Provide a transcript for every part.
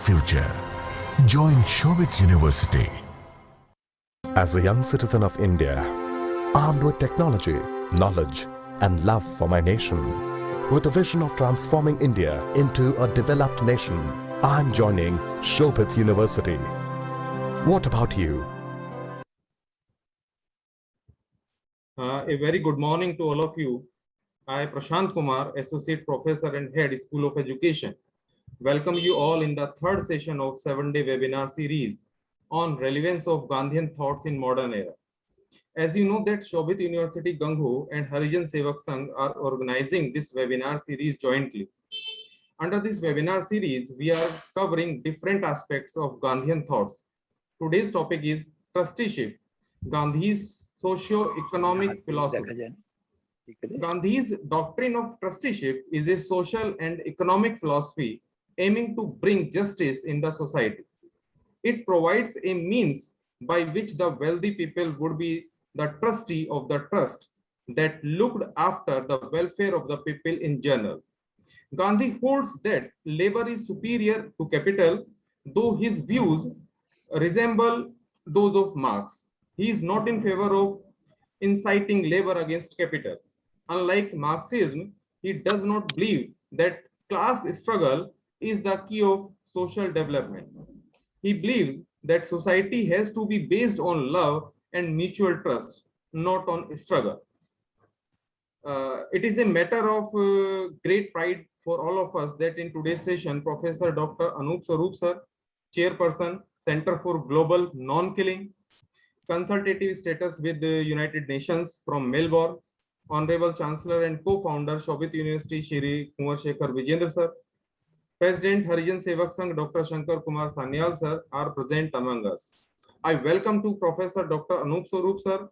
future. Join Shobit University. As a young citizen of India, armed with technology, knowledge, and love for my nation, with a vision of transforming India into a developed nation, I'm joining Shobit University. What about you? A very good morning to all of you. I, Prashant Kumar, Associate Professor and Head, School of Education, welcome you all in the third session of 7-day webinar series on relevance of Gandhian thoughts in modern era. As you know that Shobit University Gangho and Harijan Sevak Sangh are organizing this webinar series jointly. Under this webinar series, we are covering different aspects of Gandhian thoughts. Today's topic is trusteeship, Gandhi's socio-economic philosophy. Gandhi's doctrine of trusteeship is a social and economic philosophy aiming to bring justice in the society. It provides a means by which the wealthy people would be the trustee of the trust that looked after the welfare of the people in general. Gandhi holds that labor is superior to capital, though his views resemble those of Marx. He is not in favor of inciting labor against capital. Unlike Marxism, he does not believe that class struggle is the key of social development. He believes that society has to be based on love and mutual trust, not on struggle. It is a matter of great pride for all of us that in today's session, Professor Dr. Anup Sarup sir, Chairperson, Center for Global Non-Killing, Consultative Status with the United Nations from Melbourne, Honorable Chancellor and Co-Founder, Shobit University, Shri Kumar Shekhar Vijayendra sir, President Harijan Sevak Sangh, Dr. Shankar Kumar Sanyal sir are present among us. I welcome to Professor Dr. Anup Sarup sir,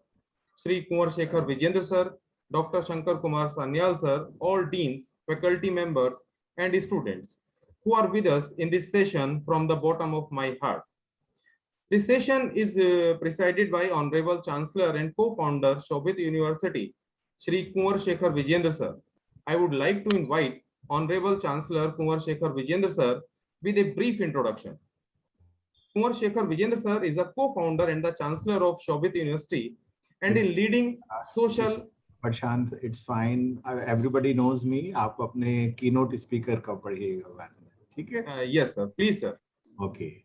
Shri Kumar Shekhar Vijayendra sir, Dr. Shankar Kumar Sanyal sir, all deans, faculty members, and students who are with us in this session from the bottom of my heart. This session is presided by Honorable Chancellor and Co-Founder, Shobit University, Shri Kumar Shekhar Vijayendra sir. I would like to invite Honorable Chancellor Kumar Shekhar Vijayendra sir with a brief introduction. Kumar Shekhar Vijayendra sir is a co-founder and the Chancellor of Shobit University and a leading social. Prashant, it's fine. Everybody knows me. आप अपने keynote speaker का पढ़िएगा बाद में, ठीक है? Yes, sir. Please, sir. Okay.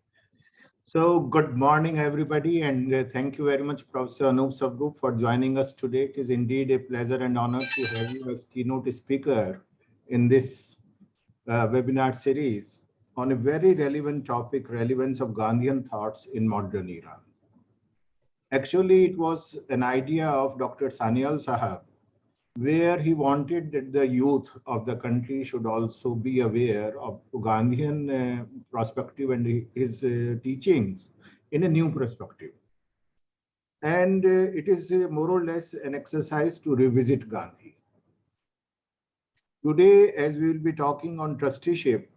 So good morning, everybody, and thank you very much, Professor Anup Sarup, for joining us today. It is indeed a pleasure and honor to have you as keynote speaker in this webinar series on a very relevant topic, relevance of Gandhian thoughts in modern era. Actually, it was an idea of Dr. Sanyal Sahab, where he wanted that the youth of the country should also be aware of Gandhian perspective and his teachings in a new perspective. And it is more or less an exercise to revisit Gandhi. Today, as we will be talking on trusteeship,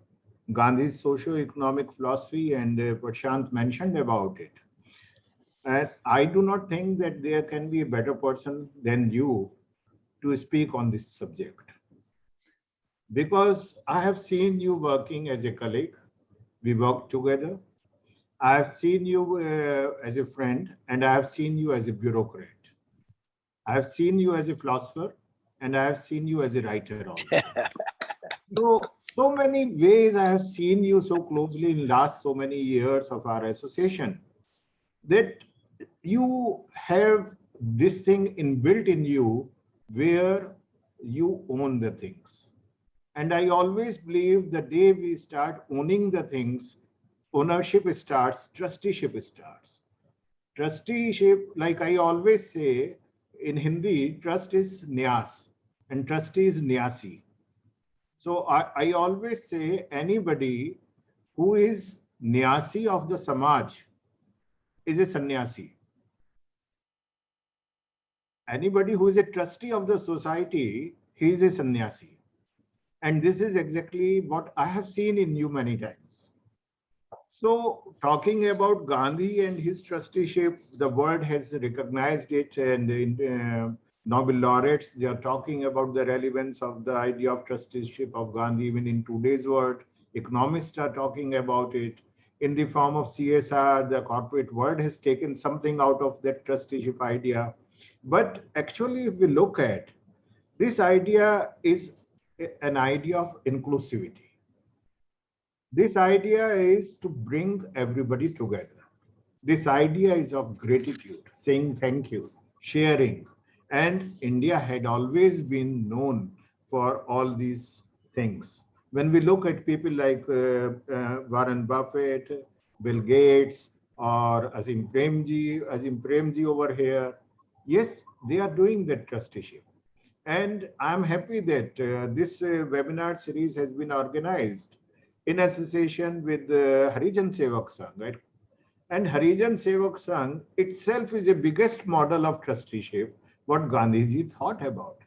Gandhi's socio-economic philosophy, and Prashant mentioned about it. And I do not think that there can be a better person than you to speak on this subject. Because I have seen you working as a colleague, we work together. I have seen you as a friend, and I have seen you as a bureaucrat. I have seen you as a philosopher, and I have seen you as a writer also. So many ways I have seen you so closely in last so many years of our association that you have this thing inbuilt in you where you own the things. And I always believe the day we start owning the things, ownership starts, trusteeship starts. Trusteeship, like I always say in Hindi, trust is nyas and trustee is nyasi. So I always say anybody who is nyasi of the samaj is a sannyasi. Anybody who is a trustee of the society, he is a sannyasi. And this is exactly what I have seen in you many times. So talking about Gandhi and his trusteeship, the world has recognized it, and in Nobel laureates, they are talking about the relevance of the idea of trusteeship of Gandhi even in today's world. Economists are talking about it. In the form of CSR, the corporate world has taken something out of that trusteeship idea. But actually, if we look at this idea is an idea of inclusivity. This idea is to bring everybody together. This idea is of gratitude, saying thank you, sharing. And India had always been known for all these things. When we look at people like Warren Buffett, Bill Gates, or Azim Premji over here, yes, they are doing that trusteeship. And I'm happy that this webinar series has been organized in association with Harijan Sevak Sangh, right? And Harijan Sevak Sangh itself is the biggest model of trusteeship, what Gandhiji thought about.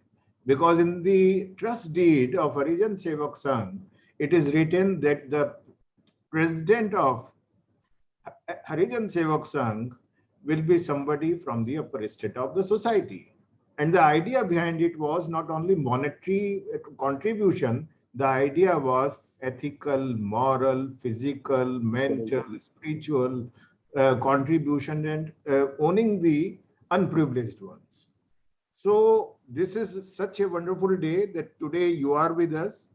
Because in the trust deed of Harijan Sevak Sangh, it is written that the president of Harijan Sevak Sangh will be somebody from the upper estate of the society. And the idea behind it was not only monetary contribution, the idea was ethical, moral, physical, mental, spiritual contribution and owning the unprivileged ones. So this is such a wonderful day that today you are with us.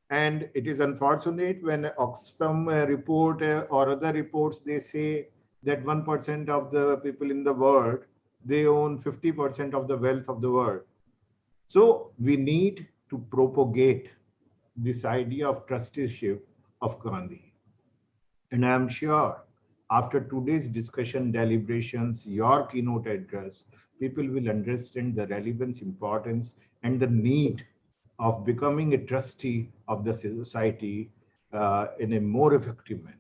And it is unfortunate when Oxfam report or other reports, they say that 1% of the people in the world, they own 50% of the wealth of the world. So we need to propagate this idea of trusteeship of Gandhi. And I am sure after today's discussion, deliberations, your keynote address, people will understand the relevance, importance, and the need of becoming a trustee of the society in a more effective manner.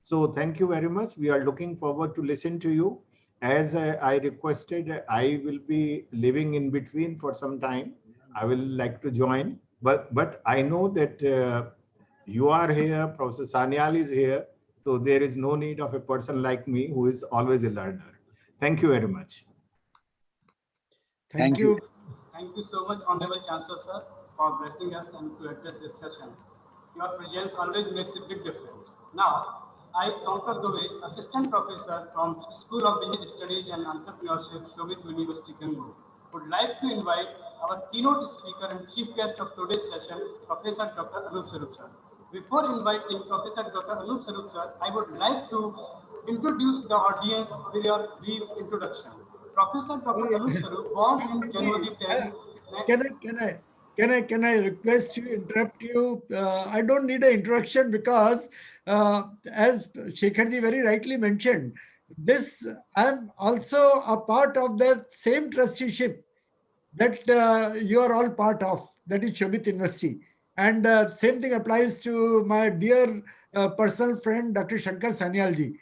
So thank you very much. We are looking forward to listen to you. As I requested, I will be living in between for some time. I will like to join, but I know that you are here, Professor Sanyal is here, so there is no need of a person like me who is always a learner. Thank you very much. Thank you. Thank you so much, Honorable Chancellor, sir, for blessing us and to address this session. Your presence always makes a big difference. Now, I, Sankar Dove, Assistant Professor from School of Business Studies and Entrepreneurship, Shobit University, Kanpur, would like to invite our keynote speaker and chief guest of today's session, Professor Dr. Anup Sarup, sir. Before inviting Professor Dr. Anup Sarup, sir, I would like to introduce the audience with your brief introduction. Professor Dr. Anup Sarup, born in January 10. Can I request you, interrupt you? I don't need an introduction because as Shekharji very rightly mentioned, I'm also a part of that same trusteeship that you are all part of, that is Shobit University. And same thing applies to my dear personal friend, Dr. Shankar Sanyalji.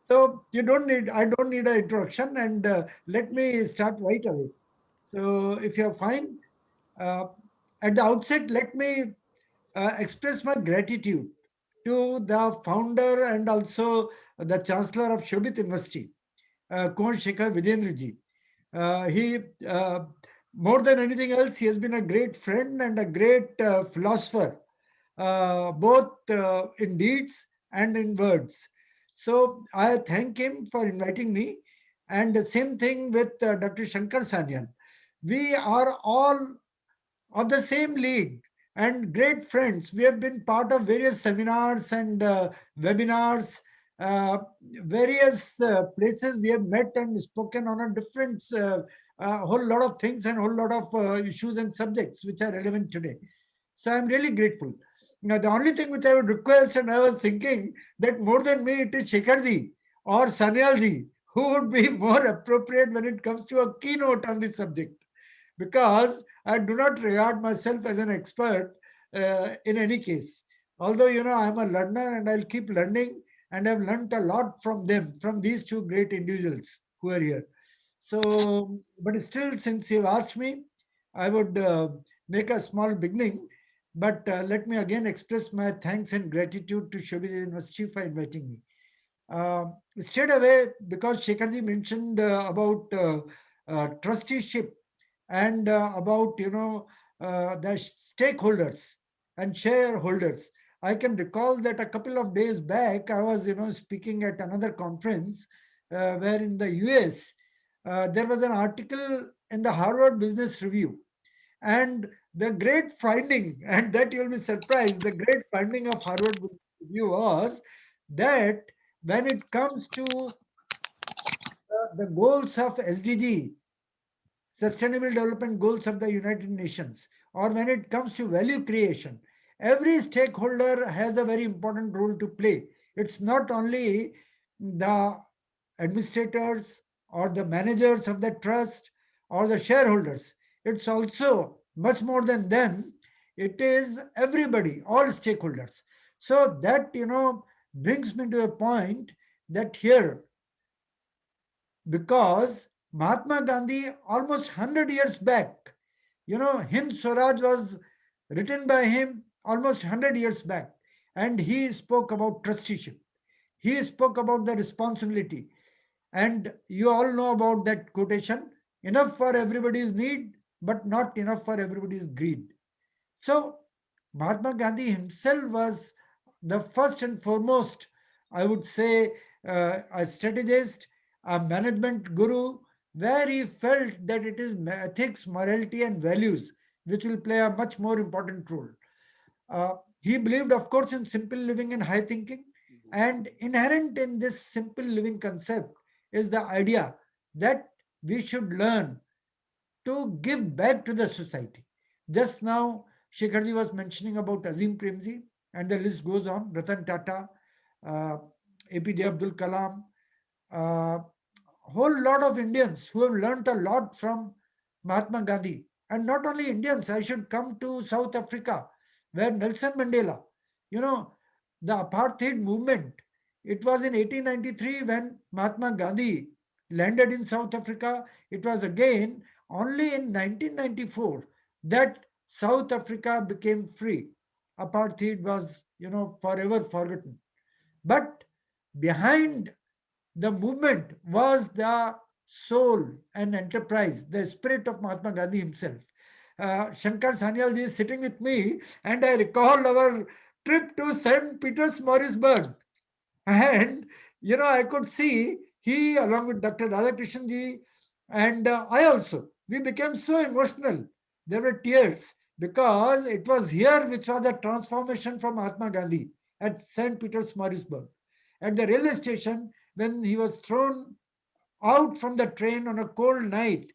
So I don't need an introduction, and let me start right away. So if you're fine, at the outset, let me express my gratitude to the founder and also the Chancellor of Shobit University, Kumar Shekhar Vijayendra Ji. More than anything else, he has been a great friend and a great philosopher, both in deeds and in words. So I thank him for inviting me. And the same thing with Dr. Shankar Sanyal. We are all of the same league and great friends. We have been part of various seminars and webinars, various places we have met and spoken on a different whole lot of things and whole lot of issues and subjects which are relevant today. So I'm really grateful. Now, the only thing which I would request, and I was thinking that more than me, it is Shekharji or Sanyalji who would be more appropriate when it comes to a keynote on this subject, because I do not regard myself as an expert in any case. Although, I'm a learner and I'll keep learning, and I've learned a lot from them, from these two great individuals who are here. So, but still, since you've asked me, I would make a small beginning. But let me again express my thanks and gratitude to Shobit University for inviting me. Straight away, because Shekharji mentioned about trusteeship and about the stakeholders and shareholders, I can recall that a couple of days back, I was, speaking at another conference where in the US, there was an article in the Harvard Business Review. And the great finding, and that you'll be surprised, the great finding of Harvard Business Review was that when it comes to the goals of SDG, Sustainable Development Goals of the United Nations, or when it comes to value creation, every stakeholder has a very important role to play. It's not only the administrators or the managers of the trust or the shareholders, it's also much more than them. It is everybody, all stakeholders. So that, brings me to a point that here, because Mahatma Gandhi, almost 100 years back, Hind Swaraj was written by him almost 100 years back. And he spoke about trusteeship. He spoke about the responsibility. And you all know about that quotation, enough for everybody's need, but not enough for everybody's greed. So Mahatma Gandhi himself was the first and foremost, I would say, a strategist, a management guru, where he felt that it is ethics, morality, and values which will play a much more important role. He believed, of course, in simple living and high thinking. And inherent in this simple living concept is the idea that we should learn to give back to the society. Just now, Shekharji was mentioning about Azim Premji, and the list goes on. Ratan Tata, uh, APJ Abdul Kalam, a whole lot of Indians who have learnt a lot from Mahatma Gandhi. And not only Indians, I should come to South Africa, where Nelson Mandela, you know, the apartheid movement, it was in 1893 when Mahatma Gandhi landed in South Africa. It was again only in 1994 that South Africa became free. Apartheid was, forever forgotten. But behind the movement was the soul and enterprise, the spirit of Mahatma Gandhi himself. Shankar Sanyal is sitting with me, and I recall our trip to St. Peter's, Mauritiusburg. And, I could see he, along with Dr. Radhakrishnan ji, and I also, we became so emotional. There were tears because it was here which was the transformation from Mahatma Gandhi at St. Peter's, Mauritiusburg. At the railway station, when he was thrown out from the train on a cold night,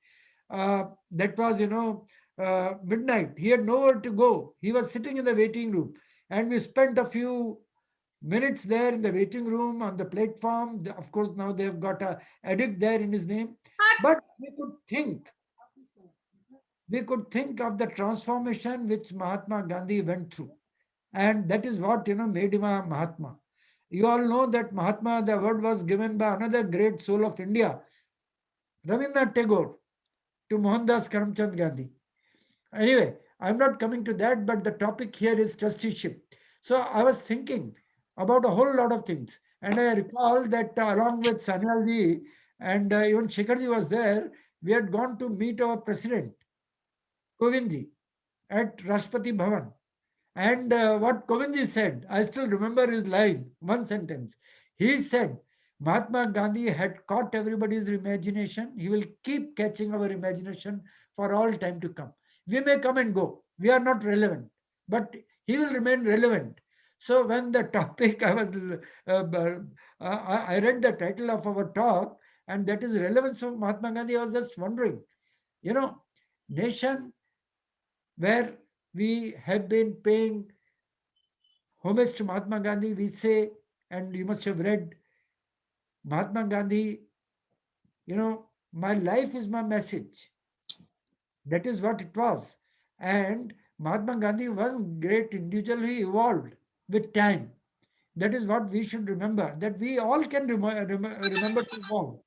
that was, midnight. He had nowhere to go. He was sitting in the waiting room, and we spent a few minutes there in the waiting room on the platform. Of course, now they have got a edict there in his name. But we could think of the transformation which Mahatma Gandhi went through. And that is what, made him a Mahatma. You all know that Mahatma, the word was given by another great soul of India, Rabindranath Tagore, to Mohandas Karamchand Gandhi. Anyway, I'm not coming to that, but the topic here is trusteeship. So I was thinking about a whole lot of things. And I recall that along with Sanyalji and even Shekharji was there, we had gone to meet our president, Kovindji, at Rashtrapati Bhavan. And what Kovindji said, I still remember his line, one sentence. He said, Mahatma Gandhi had caught everybody's imagination. He will keep catching our imagination for all time to come. We may come and go. We are not relevant, but he will remain relevant. So when the topic, I read the title of our talk, and that is relevance of Mahatma Gandhi. I was just wondering, nation where we have been paying homage to Mahatma Gandhi, we say, and you must have read Mahatma Gandhi, my life is my message. That is what it was. And Mahatma Gandhi was a great individual. He evolved with time. That is what we should remember, that we all can remember to evolve.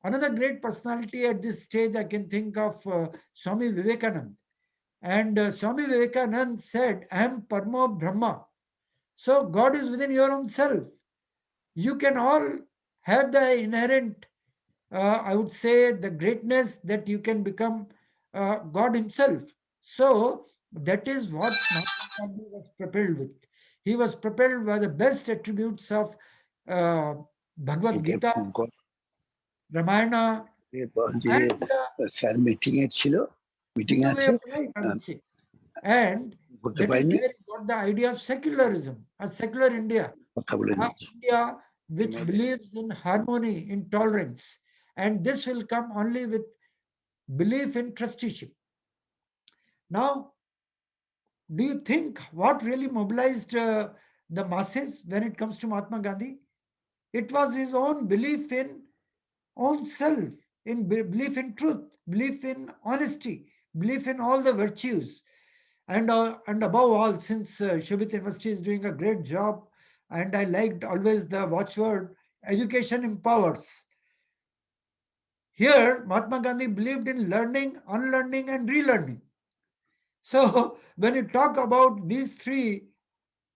Another great personality at this stage, I can think of Swami Vivekanand. And Swami Vivekanand said, I am Parmo Brahma. So God is within your own self. You can all have the inherent, I would say, the greatness that you can become God himself. So that is what Mahatma Gandhi was propelled with. He was propelled by the best attributes of Bhagavad এটা Gita, phone কর Ramayana, যে and sir meeting এ ছিল meeting Hindu way আছে of life, I would say. And বলতে that is পারিনি where he got the idea of secularism, a secular India, কথা বলে a নিচ্ছি India which Maybe. believes in harmony, in tolerance. And this will come only with belief in trusteeship. Now, do you think what really mobilized the masses when it comes to Mahatma Gandhi? It was his own belief in own self, in belief in truth, belief in honesty, belief in all the virtues. And above all, since Shobit University is doing a great job, and I liked always the watchword, education empowers. Here, Mahatma Gandhi believed in learning, unlearning, and relearning. So, when you talk about these three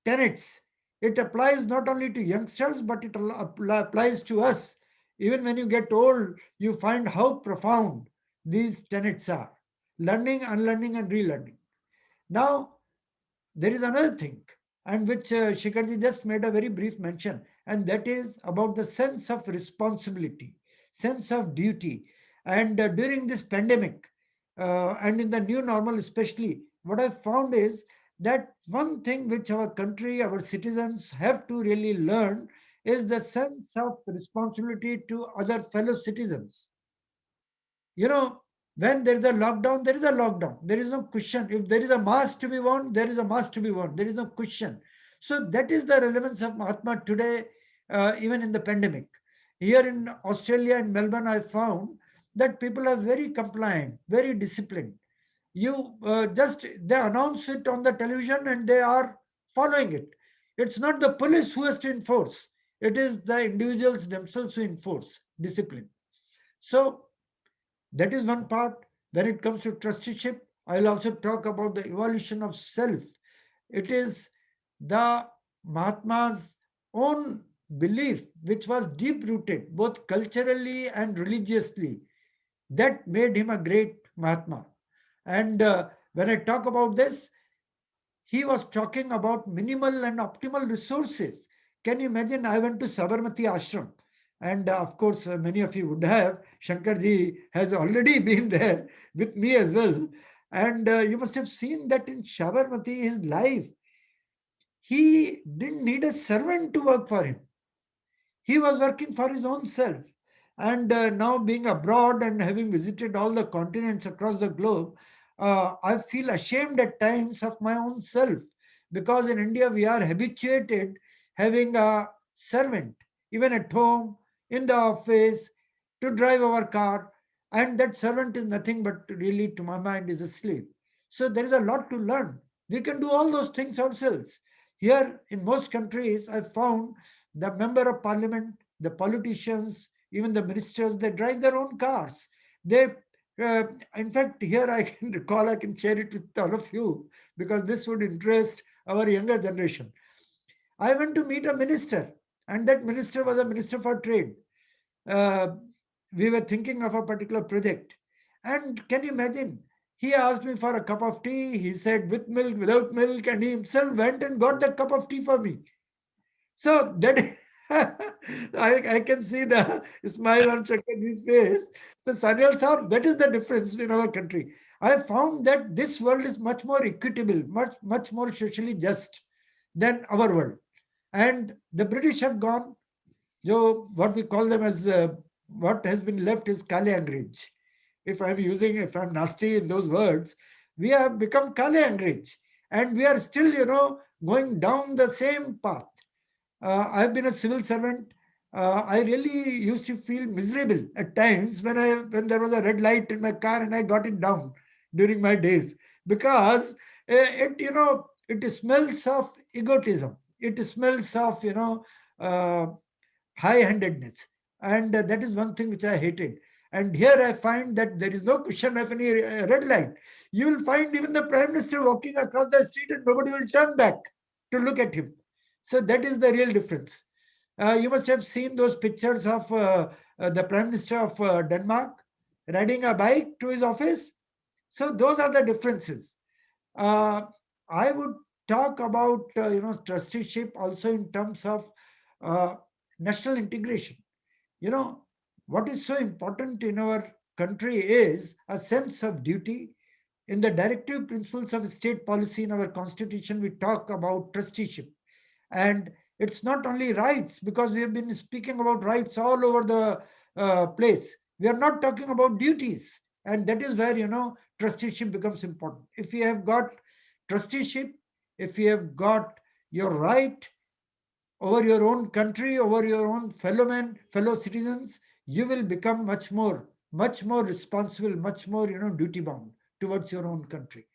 tenets, it applies not only to youngsters, but it applies to us. Even when you get old, you find how profound these tenets are: learning, unlearning, and relearning. Now, there is another thing, and which Shikharji just made a very brief mention, and that is about the sense of responsibility, sense of duty. And during this pandemic, and in the new normal especially, what I found is that one thing which our country, our citizens have to really learn is the sense of responsibility to other fellow citizens. You know, when there is a lockdown, there is a lockdown. There is no question. If there is a mask to be worn, there is a mask to be worn. There is no question. So that is the relevance of Mahatma today, even in the pandemic. Here in Australia, in Melbourne, I found that people are very compliant, very disciplined. You they announce it on the television and they are following it. It's not the police who has to enforce. It is the individuals themselves who enforce discipline. So that is one part. When it comes to trusteeship, I will also talk about the evolution of self. It is the Mahatma's own belief, which was deep rooted both culturally and religiously, that made him a great Mahatma. And when I talk about this, he was talking about minimal and optimal resources. Can you imagine? I went to Sabarmati Ashram, and of course, many of you would have. Shankarji has already been there with me as well. And you must have seen that in Sabarmati, his life, he didn't need a servant to work for him. He was working for his own self. And now, being abroad and having visited all the continents across the globe, I feel ashamed at times of my own self, because in India we are habituated having a servant, even at home, in the office, to drive our car, and that servant is nothing but, really, to my mind, is a slave. So there is a lot to learn. We can do all those things ourselves. Here in most countries, I found the member of parliament, the politicians, even the ministers, they drive their own cars. They in fact, here I can recall, I can share it with all of you, because this would interest our younger generation. I went to meet a minister, and that minister was a minister for trade. We were thinking of a particular project. And can you imagine? He asked me for a cup of tea. He said with milk, without milk, and he himself went and got the cup of tea for me. So that I can see the smile on Shankaraji's face. The Sanyal Sahab, that is the difference in our country. I found that this world is much more equitable, much more socially just than our world. And the British have gone, what we call them as, what has been left is Kale Angrej. If I'm nasty in those words, we have become Kale Angrej. And we are still, going down the same path. I've been a civil servant. I really used to feel miserable at times when there was a red light in my car and I got it down during my days, because it smells of egotism. It smells of high-handedness, and that is one thing which I hated. And here I find that there is no question of any red light. You will find even the Prime Minister walking across the street and nobody will turn back to look at him. So that is the real difference. You must have seen those pictures of the Prime Minister of Denmark riding a bike to his office. So those are the differences. I would talk about trusteeship also in terms of national integration. What is so important in our country is a sense of duty. In the directive principles of state policy in our constitution, we talk about trusteeship. And it's not only rights, because we have been speaking about rights all over the place. We are not talking about duties. And that is where, trusteeship becomes important. If you have got trusteeship, if you have got your right over your own country, over your own fellow men, fellow citizens, you will become much more responsible, much more, duty bound towards your own country.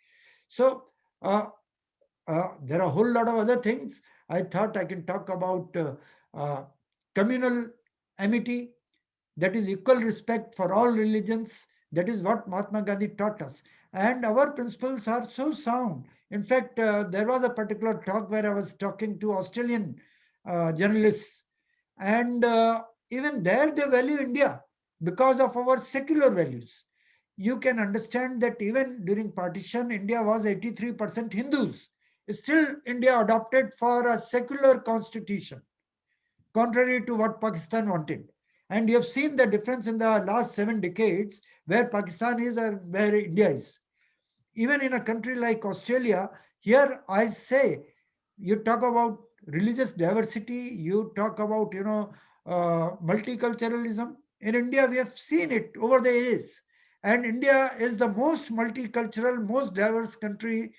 So there are a whole lot of other things. I thought I can talk about communal amity, that is equal respect for all religions. That is what Mahatma Gandhi taught us. And our principles are so sound. In fact, there was a particular talk where I was talking to Australian journalists, and even there they value India because of our secular values. You can understand that even during partition, India was 83% Hindus. Still, India adopted for a secular constitution, contrary to what Pakistan wanted. And you have seen the difference in the last 7 decades, where Pakistan is and where India is. Even in a country like Australia, here I say, you talk about religious diversity, you talk about, multiculturalism. In India, we have seen it over the years. And India is the most multicultural, most diverse country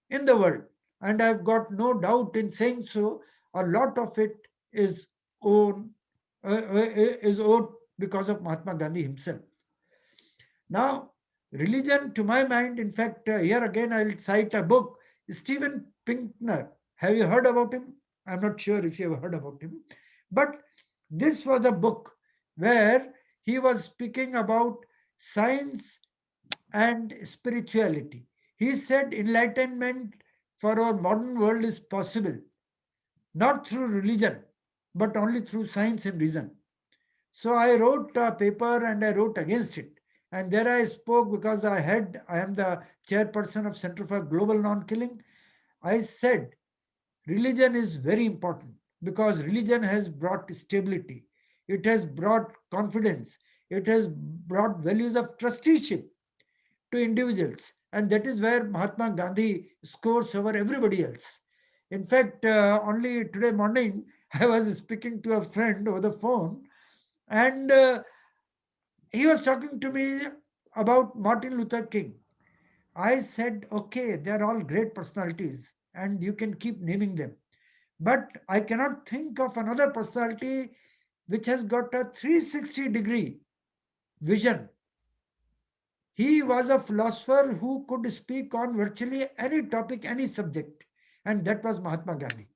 in the world. And I've got no doubt in saying so. A lot of it is owed because of Mahatma Gandhi himself. Now, religion, to my mind, in fact, here again I'll cite a book, Steven Pinker. Have you heard about him? I'm not sure if you have heard about him. But this was a book where he was speaking about science and spirituality. He said enlightenment for our modern world is possible, not through religion, but only through science and reason. So I wrote a paper and I wrote against it. And there I spoke because I am the chairperson of Center for Global Non-Killing. I said, religion is very important because religion has brought stability. It has brought confidence. It has brought values of trusteeship to individuals. And that is where Mahatma Gandhi scores over everybody else. In fact, only today morning, I was speaking to a friend over the phone, and he was talking to me about Martin Luther King. I said, okay, they're all great personalities, and you can keep naming them. But I cannot think of another personality which has got a 360-degree vision. He was a philosopher who could speak on virtually any topic, any subject, and that was Mahatma Gandhi.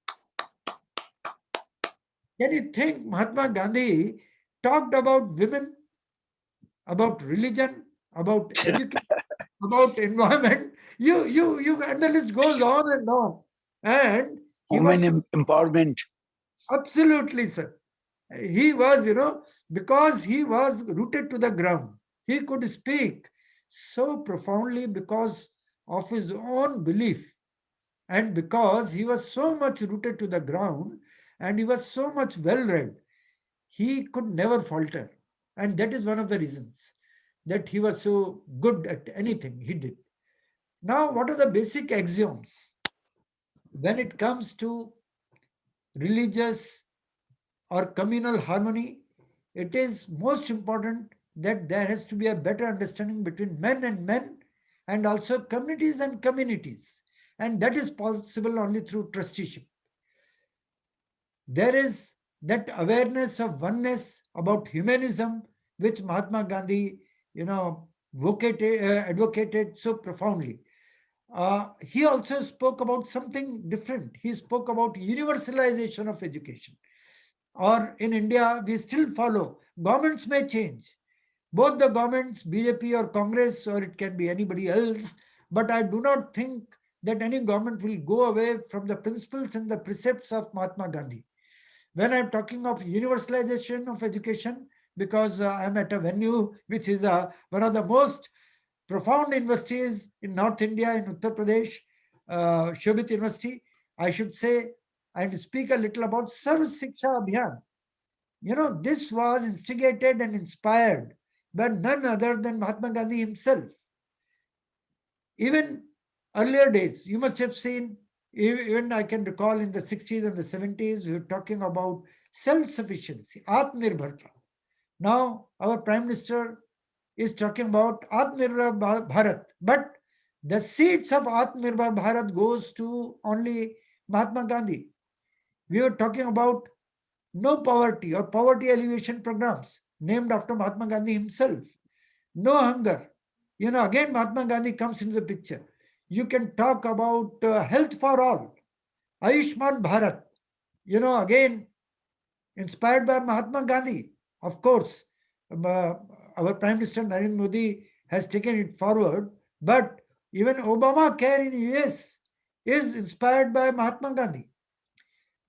Can you think Mahatma Gandhi talked about women, about religion, about education, about environment? And the list goes on and on. And women empowerment. Absolutely, sir. He was, because he was rooted to the ground. He could speak so profoundly because of his own belief, and because he was so much rooted to the ground and he was so much well-read, he could never falter. And that is one of the reasons that he was so good at anything he did. Now, what are the basic axioms when it comes to religious or communal harmony? It is most important that there has to be a better understanding between men and men, and also communities and communities. And that is possible only through trusteeship. There is that awareness of oneness about humanism, which Mahatma Gandhi, advocated so profoundly. He also spoke about something different. He spoke about universalization of education. Or in India, we still follow, governments may change. Both the governments, BJP or Congress, or it can be anybody else, but I do not think that any government will go away from the principles and the precepts of Mahatma Gandhi. When I'm talking of universalization of education, because I'm at a venue which is one of the most profound universities in North India, in Uttar Pradesh, Shobit University, I should say and speak a little about Sarv Shiksha Abhiyan. This was instigated and inspired by none other than Mahatma Gandhi himself. Even earlier days, you must have seen, even I can recall in the 60s and the 70s, we were talking about self-sufficiency, Atmanirbharta. Now, our Prime Minister is talking about Atmanirbhar Bharat, but the seeds of Atmanirbhar Bharat goes to only Mahatma Gandhi. We were talking about no poverty or poverty alleviation programs named after Mahatma Gandhi himself. No hunger. Again, Mahatma Gandhi comes into the picture. You can talk about health for all, Ayushman Bharat. Again, inspired by Mahatma Gandhi. Of course, our Prime Minister Narendra Modi has taken it forward, but even Obamacare in US is inspired by Mahatma Gandhi.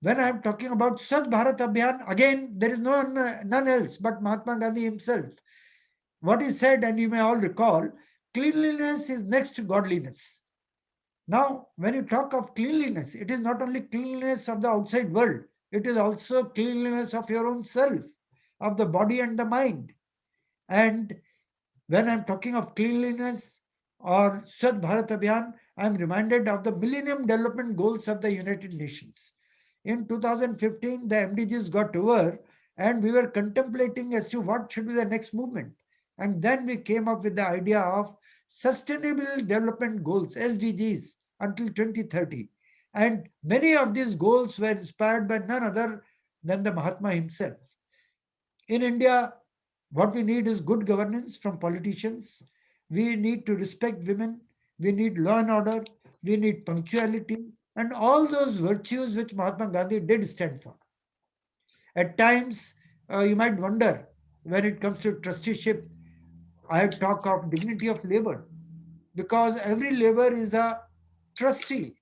When I'm talking about Swachh Bharat Abhiyan, again, there is none else but Mahatma Gandhi himself. What he said, and you may all recall, cleanliness is next to godliness. Now, when you talk of cleanliness, it is not only cleanliness of the outside world, it is also cleanliness of your own self, of the body and the mind. And when I'm talking of cleanliness or Swachh Bharat Abhiyan, I'm reminded of the Millennium Development Goals of the United Nations. In 2015, the MDGs got over and we were contemplating as to what should be the next movement. And then we came up with the idea of Sustainable Development Goals, SDGs, until 2030. And many of these goals were inspired by none other than the Mahatma himself. In India, what we need is good governance from politicians. We need to respect women. We need law and order. We need punctuality and all those virtues which Mahatma Gandhi did stand for. At times, you might wonder, when it comes to trusteeship, I talk of dignity of labor, because every labor is a trustee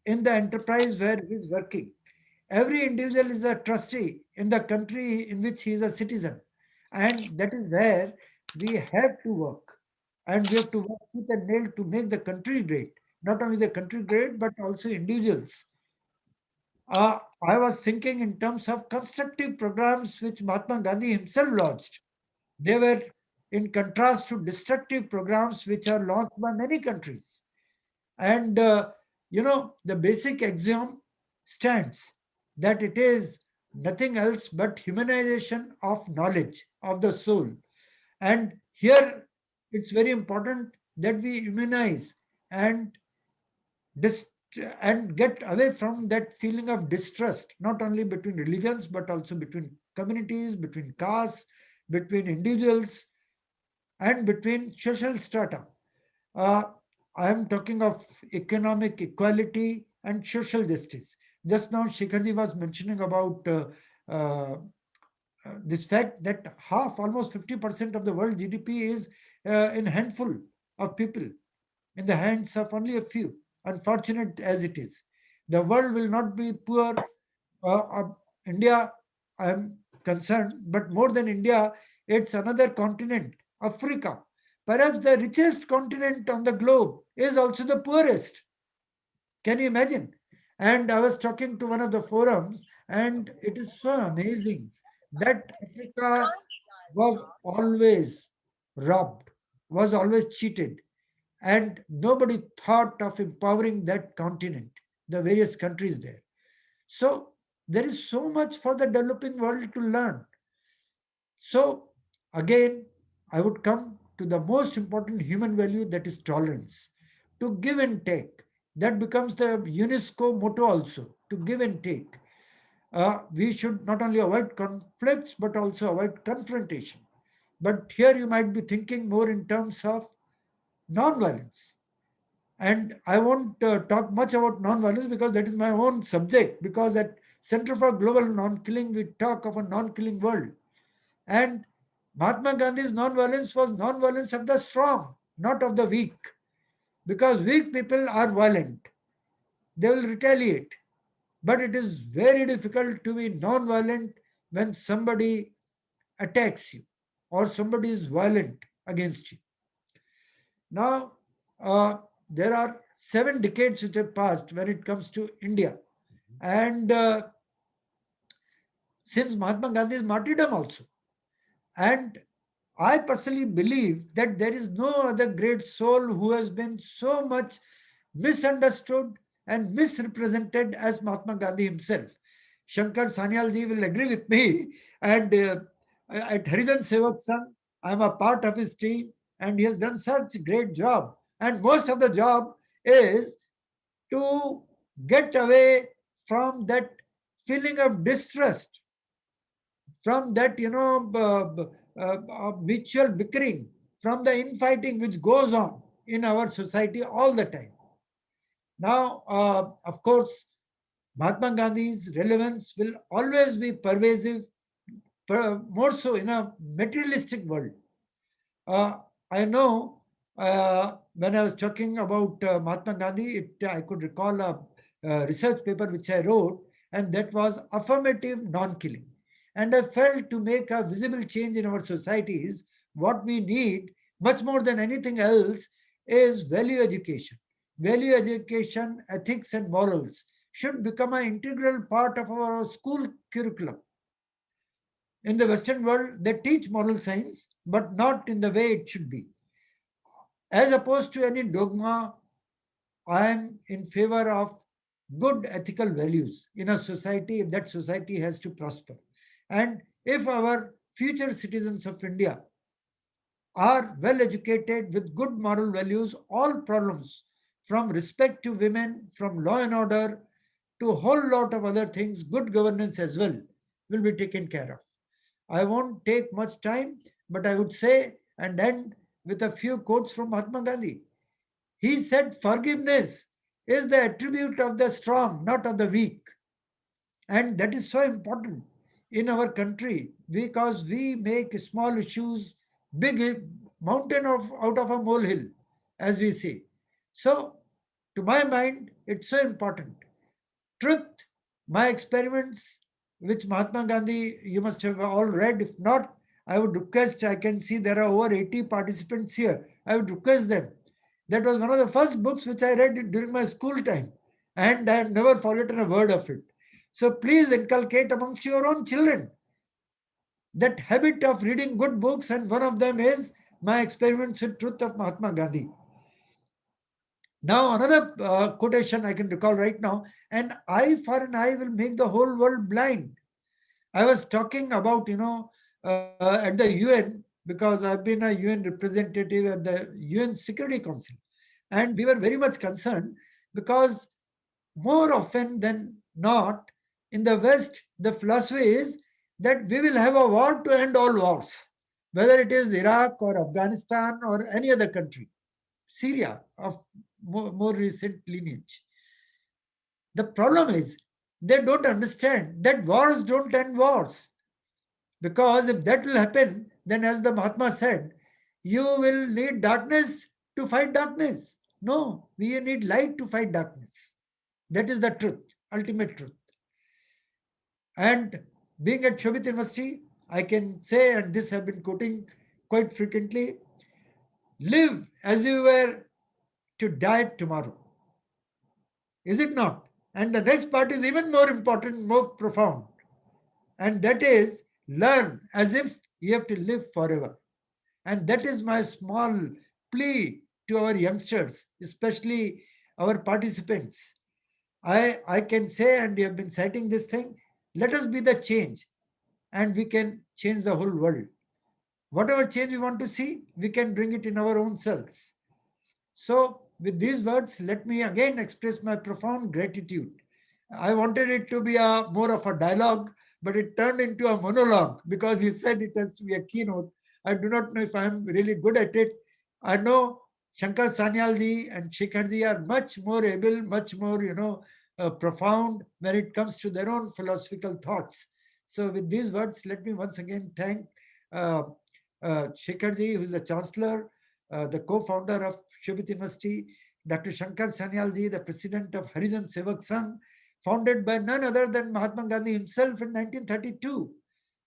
in the enterprise where he is working. Every individual is a trustee in the country in which he is a citizen. And that is where we have to work. And we have to work tooth and nail to make the country great. Not only the country great, but also individuals. I was thinking in terms of constructive programs which Mahatma Gandhi himself launched. They were in contrast to destructive programs which are launched by many countries. And, the basic axiom stands that it is nothing else but humanization of knowledge, of the soul. And here it's very important that we humanize and and get away from that feeling of distrust, not only between religions, but also between communities, between castes, between individuals, and between social strata. I am talking of economic equality and social justice. Just now, Shekharji was mentioning about this fact that almost 50% of the world GDP is in handful of people, in the hands of only a few, unfortunate as it is. The world will not be poor. India, I am concerned, but more than India, it's another continent, Africa. Perhaps the richest continent on the globe is also the poorest. Can you imagine? And I was talking to one of the forums, and it is so amazing that Africa was always robbed, was always cheated, and nobody thought of empowering that continent, the various countries there. So there is so much for the developing world to learn. So again, I would come to the most important human value, that is tolerance, to give and take. That becomes the UNESCO motto also, to give and take. We should not only avoid conflicts, but also avoid confrontation. But here you might be thinking more in terms of non-violence. And I won't talk much about non-violence because that is my own subject. Because at Center for Global Non-Killing, we talk of a non-killing world. And Mahatma Gandhi's non-violence was non-violence of the strong, not of the weak. Because weak people are violent. They will retaliate. But it is very difficult to be non-violent when somebody attacks you or somebody is violent against you. Now, there are 7 decades which have passed when it comes to India. And since Mahatma Gandhi's martyrdom also. And I personally believe that there is no other great soul who has been so much misunderstood and misrepresented as Mahatma Gandhi himself. Shankar Sanyal ji will agree with me. And at Harijan Sevak Sangh, I am a part of his team, and he has done such a great job. And most of the job is to get away from that feeling of distrust, from that, mutual bickering, from the infighting which goes on in our society all the time. Now, of course, Mahatma Gandhi's relevance will always be pervasive, more so in a materialistic world. I know when I was talking about Mahatma Gandhi, I could recall a research paper which I wrote, and that was affirmative non-killing. And I felt to make a visible change in our societies, what we need much more than anything else is value education. Value education, ethics and morals should become an integral part of our school curriculum. In the Western world, they teach moral science, but not in the way it should be. As opposed to any dogma, I am in favor of good ethical values in a society if that society has to prosper. And if our future citizens of India are well educated with good moral values, all problems from respect to women, from law and order to a whole lot of other things, good governance as well, will be taken care of. I won't take much time, but I would say and end with a few quotes from Mahatma Gandhi. He said, forgiveness is the attribute of the strong, not of the weak. And that is so important in our country because we make small issues big mountain out of a molehill, as we say. So, to my mind, it's so important. Truth, my experiments, which Mahatma Gandhi, you must have all read. If not, I would request, I can see there are over 80 participants here. I would request them. That was one of the first books which I read during my school time, and I have never forgotten a word of it. So please inculcate amongst your own children that habit of reading good books, and one of them is My Experiments in Truth of Mahatma Gandhi. Now, another quotation I can recall right now, an eye for an eye will make the whole world blind. I was talking about, at the UN, because I've been a UN representative at the UN Security Council. And we were very much concerned because more often than not, in the West, the philosophy is that we will have a war to end all wars, whether it is Iraq or Afghanistan or any other country, Syria of more recent lineage. The problem is they don't understand that wars don't end wars. Because if that will happen, then as the Mahatma said, you will need darkness to fight darkness. No, we need light to fight darkness. That is the truth, ultimate truth. And being at Shobit University, I can say, and this I've been quoting quite frequently, live as you were to die tomorrow. Is it not? And the next part is even more important, more profound. And that is learn as if you have to live forever. And that is my small plea to our youngsters, especially our participants. I can say, and you have been citing this thing, let us be the change, and we can change the whole world. Whatever change we want to see, we can bring it in our own selves. So, with these words, let me again express my profound gratitude. I wanted it to be more of a dialogue, but it turned into a monologue because he said it has to be a keynote. I do not know if I am really good at it. I know Shankar Sanyal ji and Shekhar ji are much more able, much more, profound when it comes to their own philosophical thoughts. So with these words, let me once again thank Shekhar ji, who is the Chancellor, the co-founder of Shobit University, Dr. Shankar Sanyal ji, the president of Harijan Sevak Sangh, founded by none other than Mahatma Gandhi himself in 1932.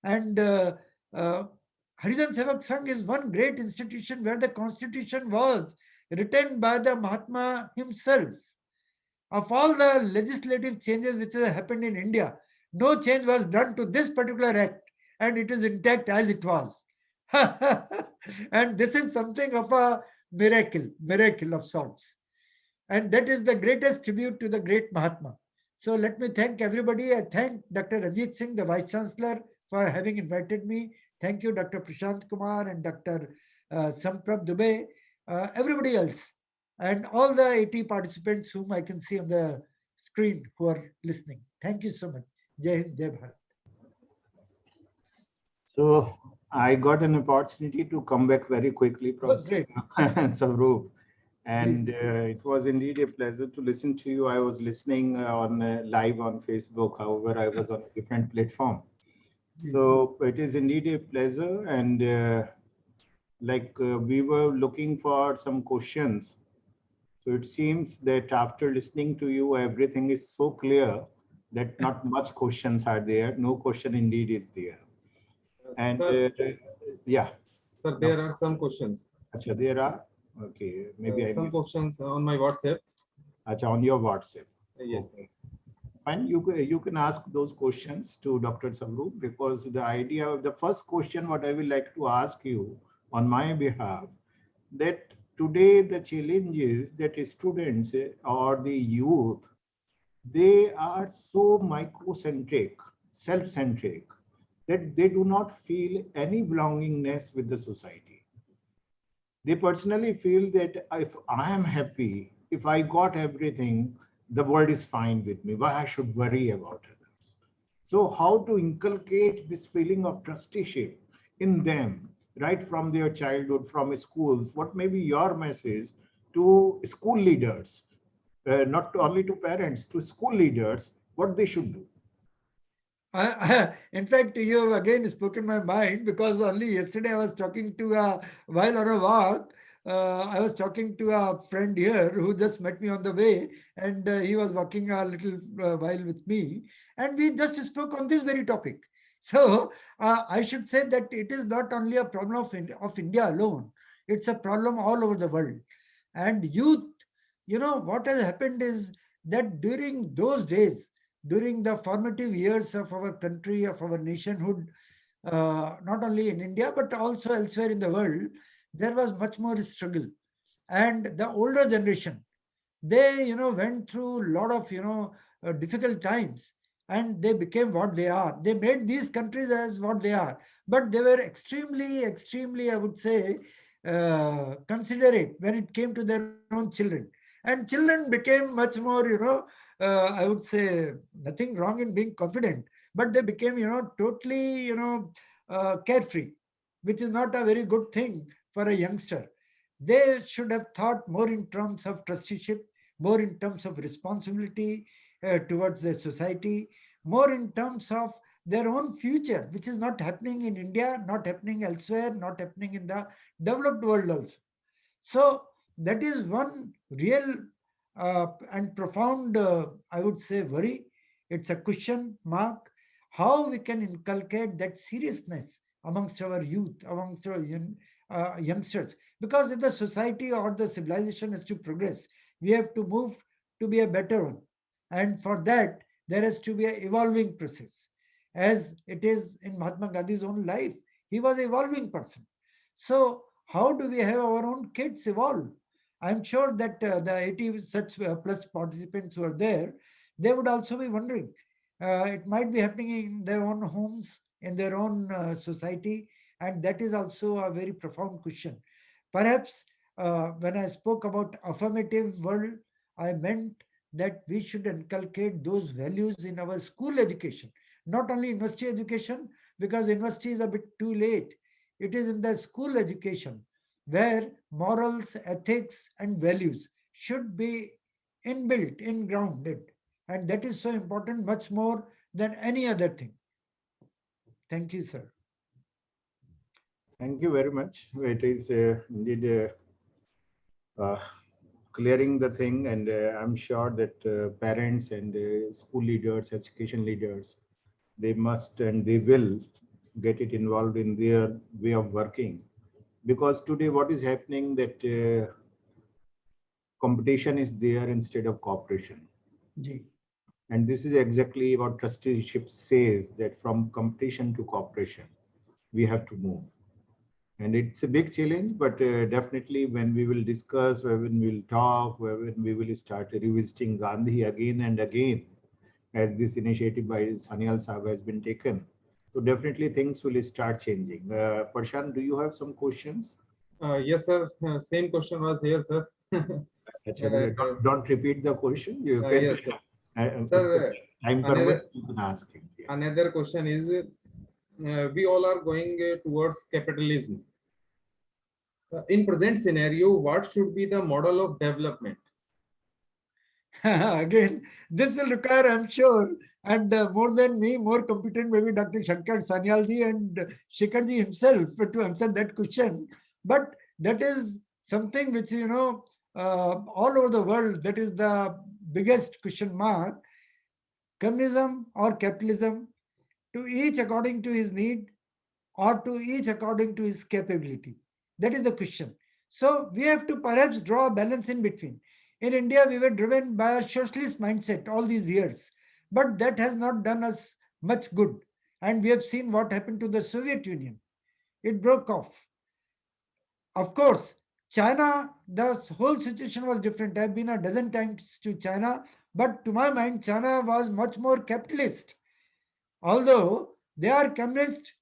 And Harijan Sevak Sangh is one great institution where the constitution was written by the Mahatma himself. Of all the legislative changes which have happened in India, no change was done to this particular act, and it is intact as it was. And this is something of a miracle of sorts. And that is the greatest tribute to the great Mahatma. So let me thank everybody. I thank Dr. Ranjit Singh, the Vice Chancellor, for having invited me. Thank you, Dr. Prashant Kumar and Dr. Samprab Dubey, everybody else, and all the 80 participants whom I can see on the screen who are listening. Thank you so much. Jai Hind, Jai Bharat. So I got an opportunity to come back very quickly, That's great. Swaroop. And it was indeed a pleasure to listen to you. I was listening on live on Facebook. However, I was on a different platform. So it is indeed a pleasure. And we were looking for some questions. So it seems that after listening to you, everything is so clear that not much questions are there. No question indeed is there. And Sir, yeah. Sir, there are some questions. Achha, there are. Okay, maybe I Some missed. questions on my WhatsApp. Achha, on your WhatsApp. Yes. Okay. Fine, you can ask those questions to Dr. Swaroop, because the idea of the first question, what I would like to ask you on my behalf, that today the challenge is that students or the youth, they are so microcentric, self-centric, that they do not feel any belongingness with the society. They personally feel that if I am happy, if I got everything, the world is fine with me. Why I should worry about others? So how to inculcate this feeling of trusteeship in them right from their childhood, from schools? What may be your message to school leaders, not only to parents, to school leaders, what they should do? In fact, you have again spoken my mind, because only yesterday I was talking to while on a walk, I was talking to a friend here who just met me on the way, and he was walking a little while with me, and we just spoke on this very topic. So I should say that it is not only a problem of India alone; it's a problem all over the world. And youth, what has happened is that during those days, during the formative years of our country, of our nationhood, not only in India, but also elsewhere in the world, there was much more struggle. And the older generation, they, went through a lot of, difficult times, and they became what they are. They made these countries as what they are. But they were extremely, I would say, considerate when it came to their own children. And children became much more, I would say, nothing wrong in being confident, but they became, totally, carefree, which is not a very good thing for a youngster. They should have thought more in terms of trusteeship, more in terms of responsibility towards their society, more in terms of their own future, which is not happening in India, not happening elsewhere, not happening in the developed world also. So that is one real and profound, I would say, worry. It's a question mark. How we can inculcate that seriousness amongst our youth, amongst our youngsters? Because if the society or the civilization is to progress, we have to move to be a better one. And for that, there has to be an evolving process, as it is in Mahatma Gandhi's own life. He was an evolving person. So how do we have our own kids evolve? I'm sure that the 80 such plus participants who are there, they would also be wondering. It might be happening in their own homes, in their own society, and that is also a very profound question. Perhaps when I spoke about affirmative world, I meant that we should inculcate those values in our school education, not only university education, because university is a bit too late. It is in the school education where morals, ethics, and values should be inbuilt, ingrounded. And that is so important, much more than any other thing. Thank you, sir. Thank you very much. It is indeed clearing the thing, and I'm sure that parents and school leaders, education leaders, they must and they will get it involved in their way of working. Because today what is happening that competition is there instead of cooperation. Ji. And this is exactly what trusteeship says, that from competition to cooperation, we have to move. And it's a big challenge, but definitely when we will discuss, when we will talk, when we will start revisiting Gandhi again and again, as this initiative by Sanyal Sahab has been taken, so definitely things will start changing. Prashant, do you have some questions? Yes, sir. Same question was here, sir. Don't repeat the question. You can, Yes, sir. if Sir, time another- permits, you can ask him. Yes. Another question is, we all are going towards capitalism. In present scenario, what should be the model of development? Again, this will require, I'm sure, and more than me, more competent maybe Dr. Shankar Sanyalji and Shekharji himself to answer that question. But that is something which, all over the world, that is the biggest question mark. Communism or capitalism, to each according to his need or to each according to his capability. That is the question. So we have to perhaps draw a balance in between. In India, we were driven by a socialist mindset all these years, but that has not done us much good. And we have seen what happened to the Soviet Union. It broke off. Of course, China, the whole situation was different. I've been a dozen times to China, but to my mind, China was much more capitalist. Although they are communist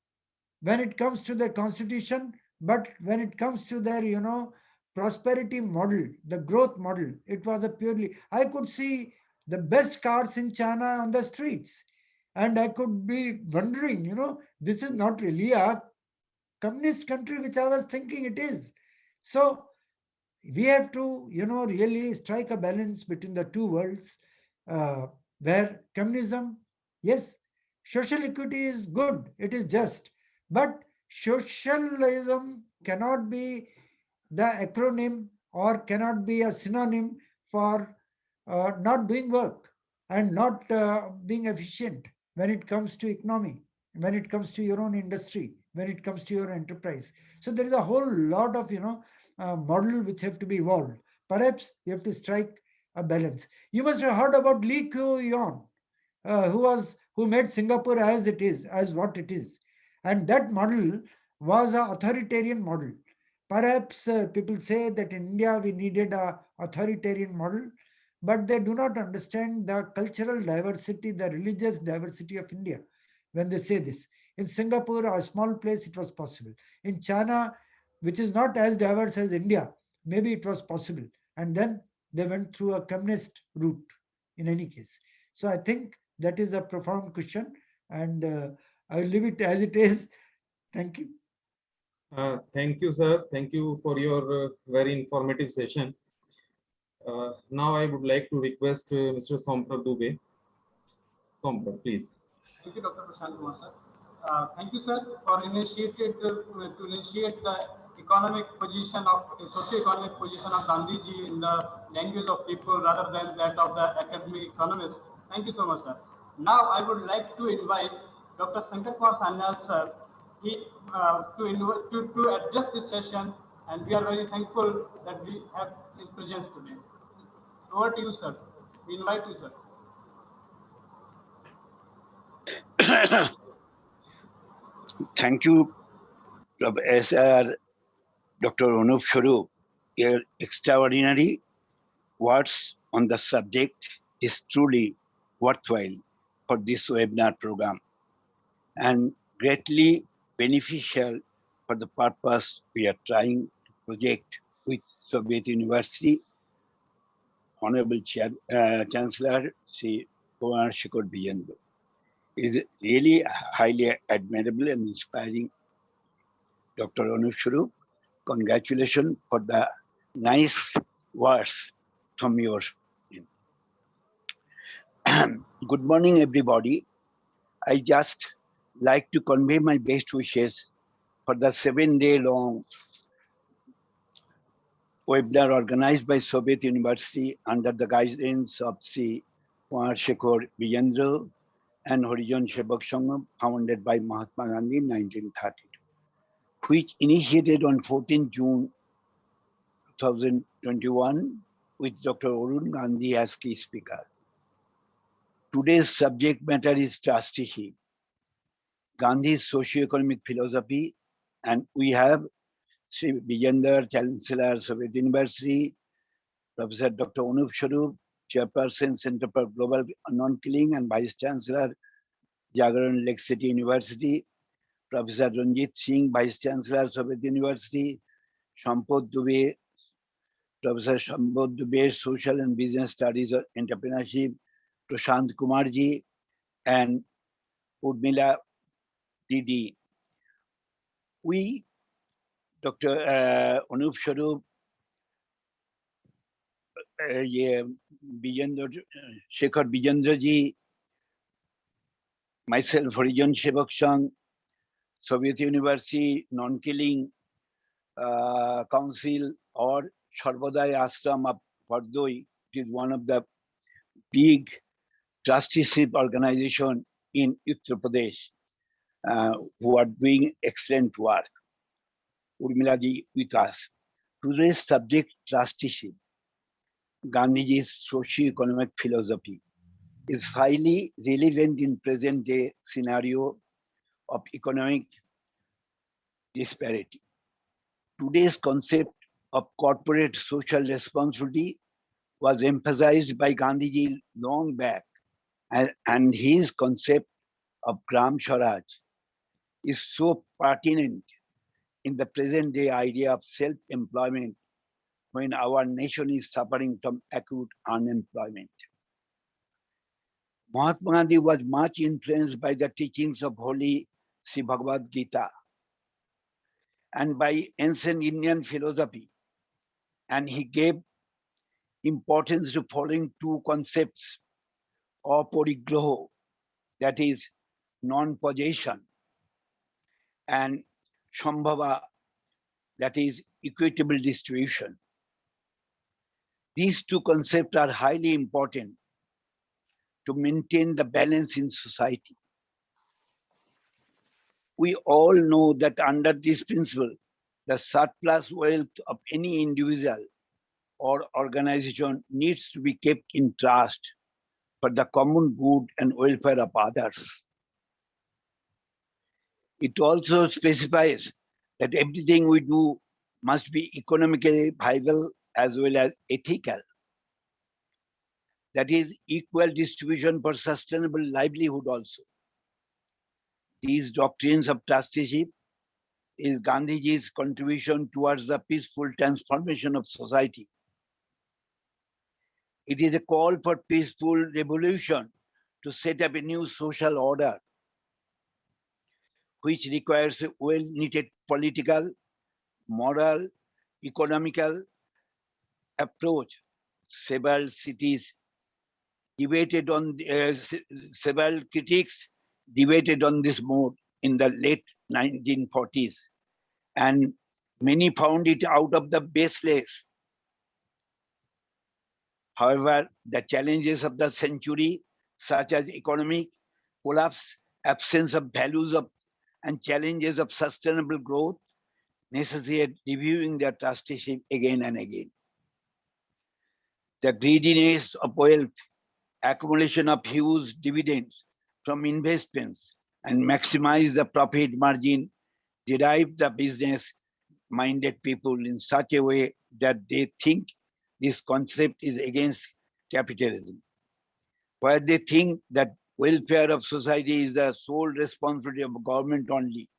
when it comes to their constitution, but when it comes to their, prosperity model, the growth model, it was a purely, I could see the best cars in China on the streets. And I could be wondering, this is not really a communist country, which I was thinking it is. So we have to, really strike a balance between the two worlds, where communism, yes, social equity is good, it is just, but socialism cannot be the acronym or cannot be a synonym for not doing work and not being efficient when it comes to economy, when it comes to your own industry, when it comes to your enterprise. So there is a whole lot of, model which have to be evolved. Perhaps you have to strike a balance. You must have heard about Lee Kuan Yew, who made Singapore as it is, as what it is. And that model was an authoritarian model. Perhaps people say that in India we needed a authoritarian model, but they do not understand the cultural diversity, the religious diversity of India when they say this. In Singapore, a small place, it was possible. In China, which is not as diverse as India, maybe it was possible. And then they went through a communist route in any case. So I think that is a profound question, and I will leave it as it is. Thank you. Thank you, sir. Thank you for your very informative session. Now I would like to request Mr. Sompar Dubey. Sompar, please. Thank you, Dr. Prashant Kumar, sir. Thank you, sir, for initiate the economic position of socio-economic position of Gandhiji in the language of people rather than that of the academic economists. Thank you so much, sir. Now I would like to invite Dr. Shankar Kumar Sanyal, sir, to address this session, and we are very thankful that we have his presence today. Over to you, sir. We invite you, sir. Thank you, SR Dr. Anup Swarup. Your extraordinary words on the subject is truly worthwhile for this webinar program and greatly beneficial for the purpose we are trying to project with Soviet University. Honorable Chancellor Sri Kumar Shekhar Vijayendra is really highly admirable and inspiring. Dr. Anup Swarup, congratulations for the nice words from your end. Good morning, everybody. I just like to convey my best wishes for the 7-day-long webinar organized by Soviet University under the guidance of Sri Kumar Shekhar Vijayendra and Harijan Sevak Sangh, founded by Mahatma Gandhi in 1932, which initiated on 14 June 2021 with Dr. Arun Gandhi as key speaker. Today's subject matter is trusteeship, Gandhi's socio-economic philosophy, and we have Sri Vijender, Chancellor, Soviet University, Professor Dr. Anup Sharup, Chairperson, Center for Global Non-Killing and Vice Chancellor, Jagaran Lake City University, Professor Ranjit Singh, Vice Chancellor, Soviet University, Shampod Dubey, Professor Shampod Dubey, Social and Business Studies or Entrepreneurship, Prashant Kumarji, and Urmila DD. We, Dr. Anup Sharup, Shekhar Vijendra ji, myself, Horijon Shebak Sangh, Soviet University Non-Killing Council, or Sarvodaya Ashram of Bardoi, it is one of the big trusteeship organization in Uttar Pradesh who are doing excellent work. Urmila ji with us. Today's subject, trusteeship, Gandhiji's socio-economic philosophy, is highly relevant in present-day scenario of economic disparity. Today's concept of corporate social responsibility was emphasized by Gandhiji long back, and his concept of Gram Swaraj is so pertinent in the present day idea of self-employment when our nation is suffering from acute unemployment. Mahatma Gandhi was much influenced by the teachings of Holy Sri Bhagavad Gita and by ancient Indian philosophy, and he gave importance to following two concepts: aparigraha, that is non-possession, and sambhava, that is equitable distribution. These two concepts are highly important to maintain the balance in society. We all know that under this principle, the surplus wealth of any individual or organization needs to be kept in trust for the common good and welfare of others. It also specifies that everything we do must be economically viable as well as ethical. That is equal distribution for sustainable livelihood also. These doctrines of trusteeship is Gandhiji's contribution towards the peaceful transformation of society. It is a call for peaceful revolution to set up a new social order, which requires a well-knitted political, moral, economical approach. Several critics debated on this mode in the late 1940s, and many found it out of the baseless. However, the challenges of the century, such as economic collapse, absence of values and challenges of sustainable growth, necessitate reviewing their trusteeship again and again. The greediness of wealth, accumulation of huge dividends from investments, and maximize the profit margin derive the business-minded people in such a way that they think this concept is against capitalism, where they think that welfare of society is the sole responsibility of government only,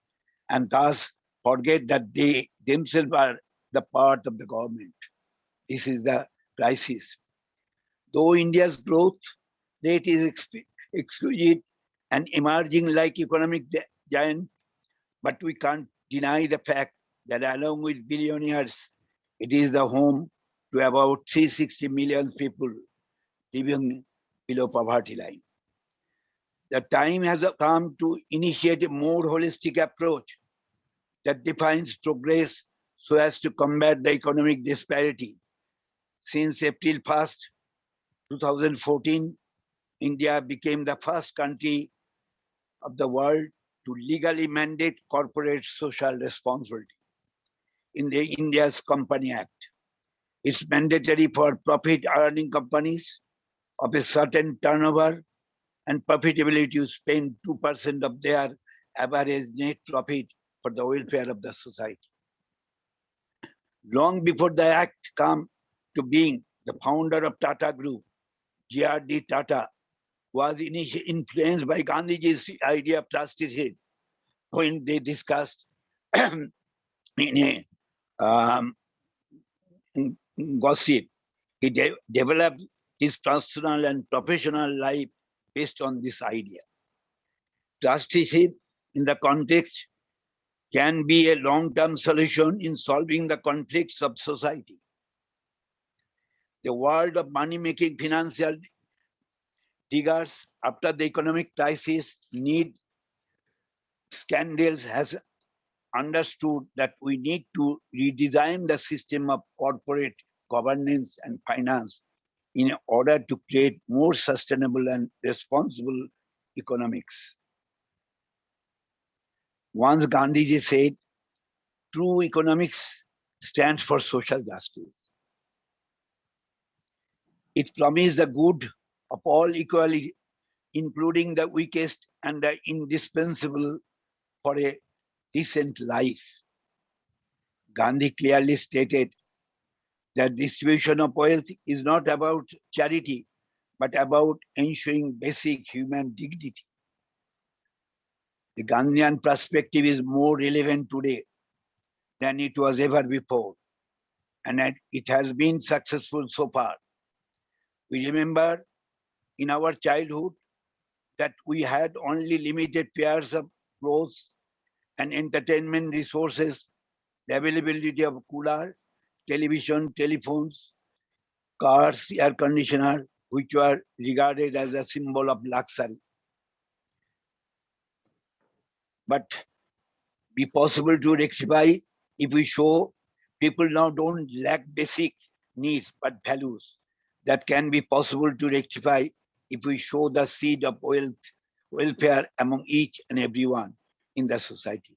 and thus forget that they themselves are the part of the government. This is the crisis. Though India's growth rate is exquisite and emerging like economic giant, but we can't deny the fact that along with billionaires, it is the home to about 360 million people living below poverty line. The time has come to initiate a more holistic approach that defines progress so as to combat the economic disparity. Since April 1st, 2014, India became the first country of the world to legally mandate corporate social responsibility in the India's Company Act. It's mandatory for profit earning companies of a certain turnover and profitability to spend 2% of their average net profit for the welfare of the society. Long before the act came to being, the founder of Tata Group, J.R.D. Tata, was initially influenced by Gandhiji's idea of trusteeship when they discussed in a gossip. He developed his personal and professional life based on this idea. Trusteeship in the context can be a long-term solution in solving the conflicts of society. The world of money-making financial diggers after the economic crisis need scandals has understood that we need to redesign the system of corporate governance and finance in order to create more sustainable and responsible economics. Once Gandhiji said, true economics stands for social justice. It promises the good of all equally, including the weakest and the indispensable for a decent life. Gandhi clearly stated that distribution of wealth is not about charity, but about ensuring basic human dignity. The Gandhian perspective is more relevant today than it was ever before, and it has been successful so far. We remember in our childhood that we had only limited pairs of clothes and entertainment resources, the availability of cooler, television, telephones, cars, air conditioner, which were regarded as a symbol of luxury. But be possible to rectify if we show people now don't lack basic needs but values. That can be possible to rectify if we show the seed of welfare among each and everyone in the society.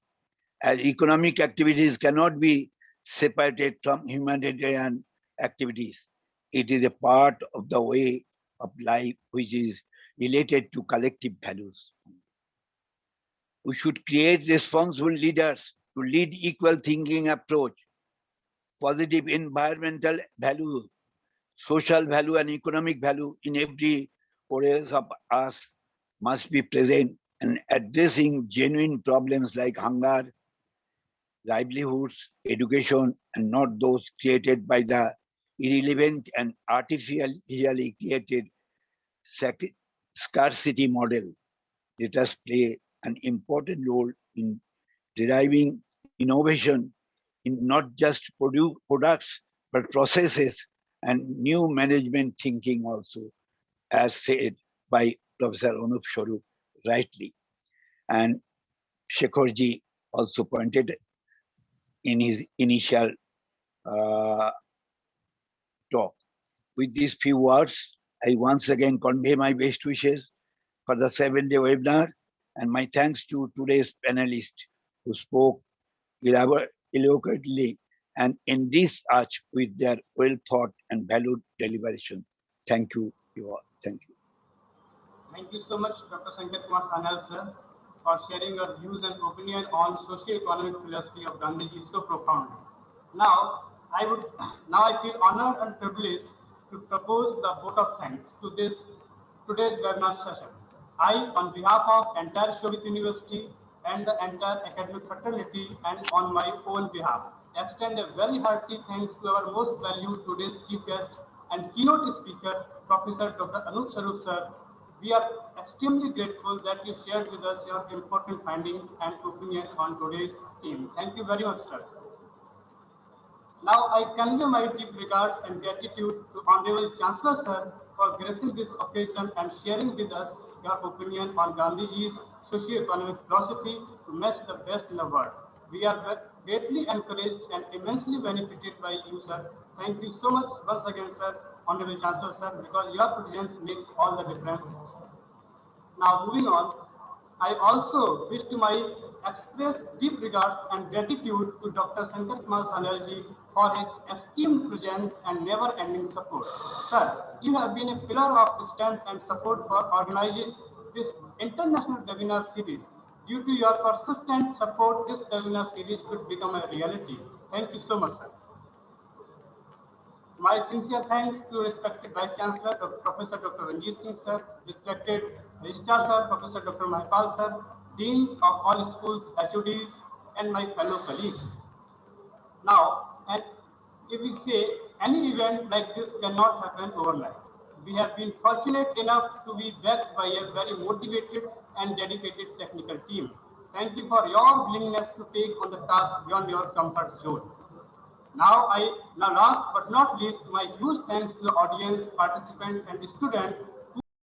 As economic activities cannot be separated from humanitarian activities, it is a part of the way of life which is related to collective values. We should create responsible leaders to lead equal thinking approach, positive environmental value, social value and economic value in every porous of us must be present, and addressing genuine problems like hunger, livelihoods, education, and not those created by the irrelevant and artificially created scarcity model. Let us play an important role in deriving innovation in not just products, but processes and new management thinking also, as said by Professor Anup Swarup rightly. And Shekharji also pointed in his initial talk. With these few words, I once again convey my best wishes for the 7-day webinar, and my thanks to today's panelists who spoke eloquently and enriched us with their well thought and valued deliberation. Thank you all. Thank you. Thank you so much, Dr. Sanket Kumar Sanyal, sir, for sharing your views and opinion on socio-economic philosophy of Gandhiji so profoundly. Now, I feel honored and privileged to propose the vote of thanks to today's webinar session. I, on behalf of entire Shobit University and the entire academic fraternity, and on my own behalf, extend a very hearty thanks to our most valued today's chief guest and keynote speaker, Professor Dr. Anup Swarup, sir. We are extremely grateful that you shared with us your important findings and opinion on today's theme. Thank you very much, sir. Now, I convey my deep regards and gratitude to Honorable Chancellor, sir, for gracing this occasion and sharing with us your opinion on Gandhiji's socio-economic philosophy to match the best in the world. We are greatly encouraged and immensely benefited by you, sir. Thank you so much once again, sir, Honorable Chancellor, sir, because your presence makes all the difference. Now, moving on, I also wish to my express deep regards and gratitude to Dr. Shankar Kumar Sanalji for his esteemed presence and never-ending support. Sir, you have been a pillar of strength and support for organizing this international webinar series. Due to your persistent support, this webinar series could become a reality. Thank you so much, sir. My sincere thanks to respected Vice Chancellor, Professor Dr. Ranjit Singh sir, respected Registrar sir, Professor Dr. Mahipal sir, Deans of all schools, HODs, and my fellow colleagues. Now, and if we say any event like this cannot happen overnight, we have been fortunate enough to be backed by a very motivated and dedicated technical team. Thank you for your willingness to take on the task beyond your comfort zone. Now last but not least, my huge thanks to the audience, participants, and students